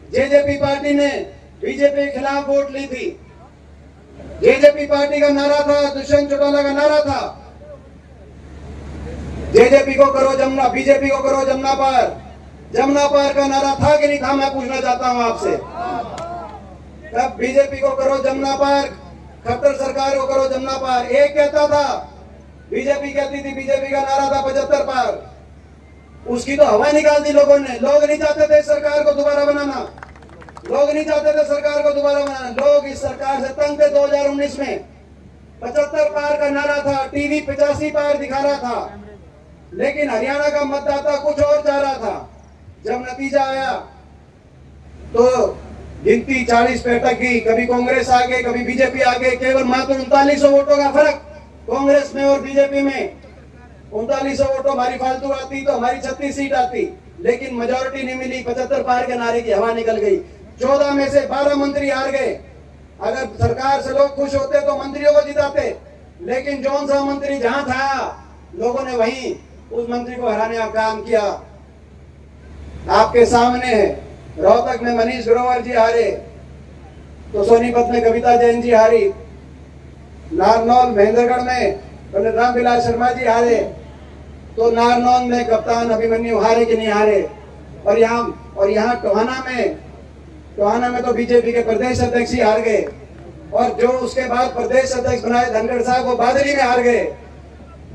JJP party ने BJP के खिलाफ वोट ली थी। जेजेपी पार्टी का नारा था, दुष्यंत चौटाला का नारा था, जेजेपी को करो जमुना, बीजेपी को करो जमुना पार। जमुना पार का नारा था कि नहीं था, मैं पूछना चाहता हूं आपसे। तब बीजेपी को करो जमुना पार, खट्टर सरकार को करो जमुना पार। एक कहता था, बीजेपी कहती थी, बीजेपी का नारा था 75 पार, उसकी तो हवा निकाल दी लोगों ने। लोग नहीं चाहते थे सरकार को दोबारा बनाना, लोग नहीं चाहते थे सरकार को दोबारा बनाना। लोग इस सरकार से तंग थे। 2019 में 75 पार का नारा था, टीवी 85 पार दिखा रहा था, लेकिन हरियाणा का मतदाता कुछ और चाह रहा था। जब नतीजा आया तो गिनती 40 पे अटकी, कभी कांग्रेस आगे, कभी बीजेपी आगे। केवल मात्र 3900 वोटों का फर्क कांग्रेस में और बीजेपी में। 3900 वोटों हमारी फालतू आती तो हमारी 36 सीट आती, लेकिन मेजोरिटी नहीं मिली। 75 पार के नारे की हवा निकल गई। 14 में से 12 मंत्री हार गए। अगर सरकार से लोग खुश होते तो मंत्रियों को जिताते, लेकिन जौन सा मंत्री जहां था, लोगों ने वहीं उस मंत्री को हराने का काम किया। आपके सामने है, रोहतक में मनीष ग्रोवर जी हारे तो सोनीपत में कविता जैन जी हारी। नारनौल महेंद्रगढ़ में पंडित रामविलास शर्मा जी हारे तो नारनौल में कप्तान अभिमन्यु हारे कि नहीं हारे। और यहाँ टोहाना में तो बीजेपी के प्रदेश अध्यक्ष ही हार गए, और जो उसके बाद प्रदेश अध्यक्ष बनाए धनखड़ साहब वो बादली में हार गए।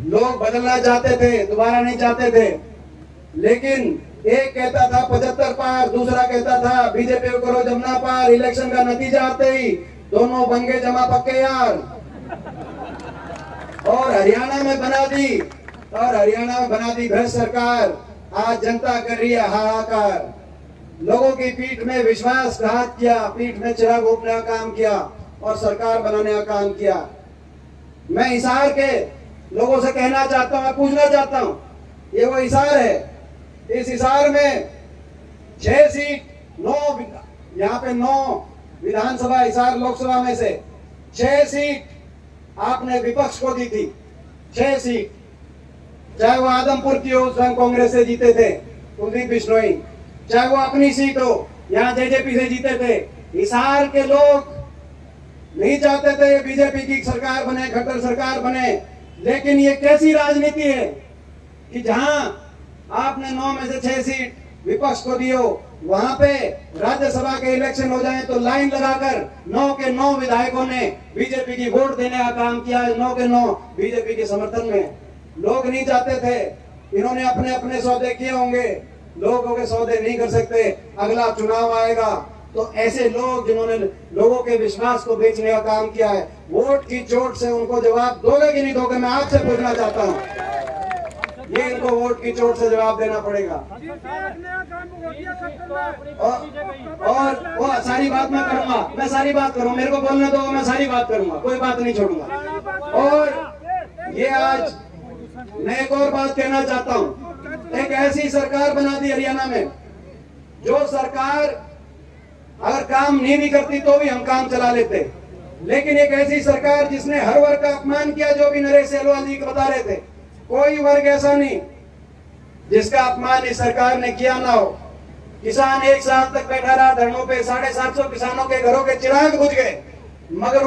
लोग बदलना चाहते थे, दोबारा नहीं चाहते थे, लेकिन एक कहता था 75 पार, दूसरा कहता था बीजेपी को करो जमुना पार। इलेक्शन का नतीजा आते ही दोनों बन गए जमा पक्के यार, और हरियाणा में बना दी भ्रष्ट सरकार। आज जनता कर रही है हाहाकार। लोगों की पीठ में विश्वासघात किया, पीठ में चिराग घोंपने का काम किया और सरकार बनाने का काम किया। मैं हिसार के लोगों से कहना चाहता हूं, मैं पूछना चाहता हूं, ये वो हिसार है, इस हिसार में 6 सीट 9, यहाँ पे 9 विधानसभा, हिसार लोकसभा में से 6 सीट आपने विपक्ष को दी थी। 6 सीट, चाहे वो आदमपुर की हो, स्वयं कांग्रेस से जीते थे कुलदीप बिश्नोई, चाहे वो अपनी सीट हो, यहाँ जेजेपी से जीते थे। हिसार के लोग नहीं चाहते थे ये बीजेपी की सरकार बने, खट्टर सरकार बने, लेकिन ये कैसी राजनीति है कि जहां आपने 9 में से 6 सीट विपक्ष को दी हो, वहां पे राज्यसभा के इलेक्शन हो जाए तो लाइन लगाकर 9 के 9 विधायकों ने बीजेपी की वोट देने का काम किया है। 9 के 9 बीजेपी के समर्थन में। लोग नहीं चाहते थे, इन्होंने अपने अपने सौदे किए होंगे, लोगों के सौदे नहीं कर सकते। अगला चुनाव आएगा तो ऐसे लोग जिन्होंने लोगों के विश्वास को बेचने का काम किया है, वोट की चोट से उनको जवाब दोगे कि नहीं दोगे? मैं आपसे पूछना चाहता हूँ, ये इनको वोट की चोट से जवाब देना पड़ेगा। और वो सारी बात मैं करूंगा, मेरे को बोलने दो, मैं सारी बात करूंगा, कोई बात नहीं छोड़ूंगा। और ये आज मैं एक और बात कहना चाहता हूं, एक ऐसी सरकार बना दी हरियाणा में, जो सरकार अगर काम नहीं भी करती तो भी हम काम चला लेते, लेकिन एक ऐसी सरकार जिसने हर वर्ग का अपमान किया, जो भी नरेश सेलवाल जी बता रहे थे, कोई वर्ग ऐसा नहीं जिसका अपमान इस सरकार ने किया ना हो। किसान 1 साल तक बैठा रहा धरनों पे, 750 किसानों के घरों के चिराग बुझ गए, मगर